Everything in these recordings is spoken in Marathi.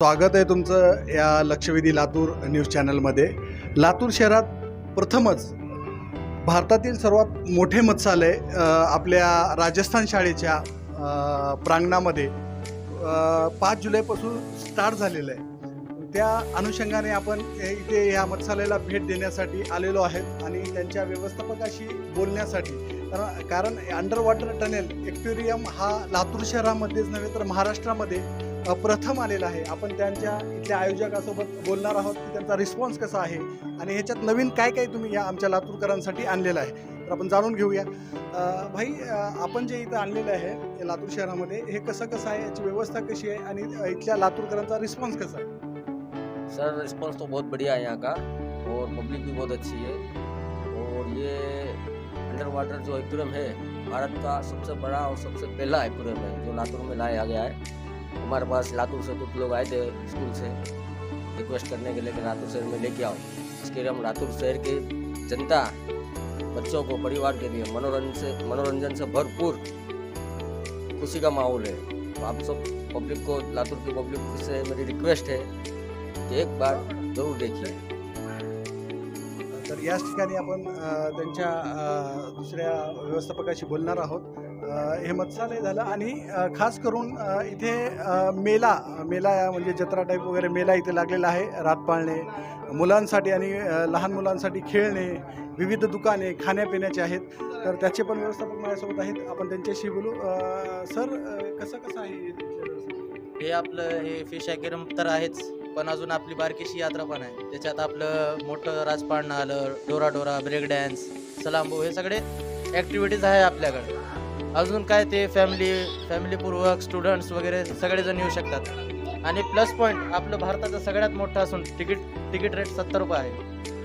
स्वागत आहे तुमचं या लक्षवेधी लातूर न्यूज चॅनलमध्ये. लातूर शहरात प्रथमच भारतातील सर्वात मोठे मत्स्यालय आपल्या राजस्थान शाळेच्या प्रांगणामध्ये 5 जुलैपासून स्टार्ट झालेलं आहे. त्या अनुषंगाने आपण इथे या मत्स्यालयाला भेट देण्यासाठी आलेलो आहेत आणि त्यांच्या व्यवस्थापकाशी बोलण्यासाठी. कारण अंडर वॉटर टनेल एक्वेरियम हा लातूर शहरामध्येच नव्हे तर महाराष्ट्रामध्ये प्रथम आलेला आहे. आपण त्यांच्या इथल्या आयोजकासोबत बोलणार आहोत की त्यांचा रिस्पॉन्स कसा आहे आणि ह्याच्यात नवीन काय काय तुम्ही या आमच्या लातूरकरांसाठी आणलेलं आहे तर आपण जाणून घेऊया. भाई, आपण जे इथं आणलेलं आहे लातूर शहरामध्ये हे कसं आहे, याची व्यवस्था कशी आहे आणि इथल्या लातूरकरांचा रिस्पॉन्स कसा आहे? सर, रिस्पॉन्स तो बहुत बढ़िया है यहाँ का और पब्लिक भी बहुत अच्छी है। और ये अंडर वाटर जो एक्वेरियम है भारत का सबसे बड़ा और सबसे पहला एक्वेरियम है जो लातूर में लाया गया है। हमारे पास लातूर से कुछ लोग आए थे स्कूल से रिक्वेस्ट करने के लिए कि लातूर शहर में लेके आओ। इसके लिए हम लातूर शहर की जनता, बच्चों को, परिवार के लिए मनोरंजन से भरपूर खुशी का माहौल है। तो आप सब पब्लिक को, लातूर की पब्लिक से मेरी रिक्वेस्ट है कि एक बार जरूर देखिए। तर याच ठिकाणी आपण त्यांच्या दुसऱ्या व्यवस्थापकाशी बोलणार आहोत. हे मत्स्यालय झालं आणि खास करून इथे मेला म्हणजे जत्रा टाईप वगैरे मेला इथे लागलेला आहे. रात पाळणे मुलांसाठी आणि लहान मुलांसाठी खेळणे, विविध दुकाने खाण्यापिण्याचे आहेत. तर त्याचे पण व्यवस्थापक माझ्यासोबत आहेत, आपण त्यांच्याशी बोलू. सर, कसं आहे हे आपलं हे फिश ॲक्वेरियम तर आहेच, पण अजून आपली बारकीशी यात्रा पण आहे. त्याच्यात आपलं मोठं राजपाळणं आलं, डोरा ब्रेक डॅन्स, सलांबो, हे सगळे ॲक्टिव्हिटीज आहे आपल्याकडे. अजून काय ते फॅमिलीपूर्वक स्टुडंट्स वगैरे सगळेजण येऊ शकतात. आणि प्लस पॉईंट आपलं भारताचं सगळ्यात मोठं असून तिकीट रेट 70 रुपये आहे.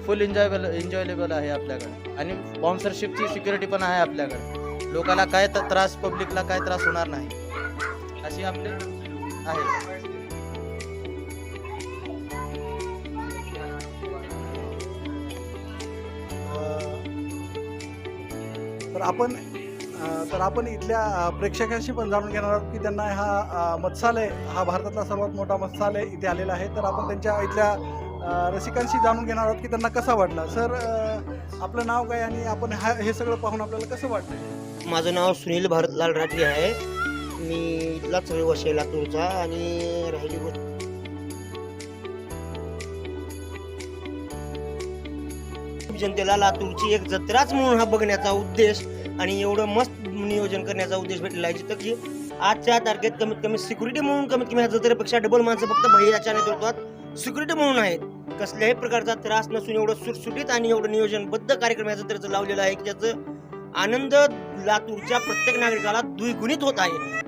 फुल एन्जॉयलेबल आहे आपल्याकडे. आणि स्पॉन्सरशिपची सिक्युरिटी पण आहे आपल्याकडे. लोकांना काय त्रास, पब्लिकला काय त्रास होणार नाही अशी आपले आहे. तर आपण इथल्या प्रेक्षकांशी पण जाणून घेणार आहोत की त्यांना हा मत्स्यालय, हा भारतातला सर्वात मोठा मत्स्यालय इथे आलेला आहे. तर आपण त्यांच्या इथल्या रसिकांशी जाणून घेणार आहोत की त्यांना कसा वाटला. सर, आपलं नाव काय आणि आपण हे सगळं पाहून आपल्याला कसं वाटतं? माझं नाव सुनील भारतलाल राठी आहे. मी इथलाच रहिवासी आहे लातूरचा. आणि राहिली गोष्ट जनतेला लातूरची एक जत्राच म्हणून हा बघण्याचा उद्देश आणि एवढं मस्त नियोजन करण्याचा उद्देश भेटलेला आहे, जिथं की आजच्या तारखेत कमीत कमी सिक्युरिटी म्हणून कमीत कमी ह्या जत्रेपेक्षा डबल माणसं फक्त भैयाच्या नेतृत्वात सिक्युरिटी म्हणून आहेत. कसल्याही प्रकारचा त्रास नसून एवढं सुटसुटीत आणि एवढं नियोजनबद्ध कार्यक्रम या जत्रेचं लावलेलं आहे की ज्याचं आनंद लातूरच्या प्रत्येक नागरिकाला द्विगुणित होत आहे.